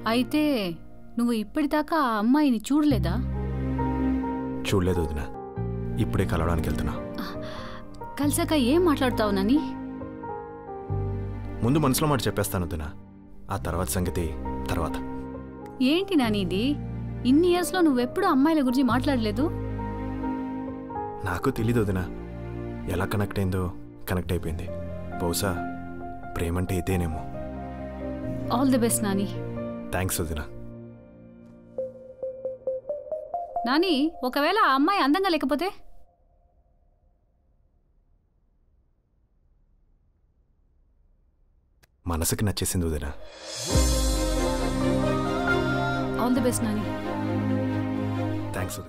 అయితే నువ్వు ఇప్పటిదాకా ఆ అమ్మాయిని చూడలేదా? చూడలేదు వదినా, ఇప్పుడే కలవడానికి వెళ్తున్నా. కలిసాక ఏం మాట్లాడతావు నాని? ముందు మనసులో మాట చెప్పేస్తాను వదినా, ఆ తర్వాత సంగతి తర్వాత. ఏంటి నాని ఇది? ఇన్ని ఇయర్స్లో నువ్వెప్పుడు అమ్మాయిల గురించి మాట్లాడలేదు. నాకు తెలీదు వదినా, ఎలా కనెక్ట్ అయిందో కనెక్ట్ అయిపోయింది. బహుశా ప్రేమంటే ఇదేనేమో. All the best Nani. Thanks వదినా. నాని, ఒకవేళ ఆ అమ్మాయి అందంగా లేకపోతే? మనసుకి నచ్చేసింది వదినా. All the best Nani. Thanks వదినా.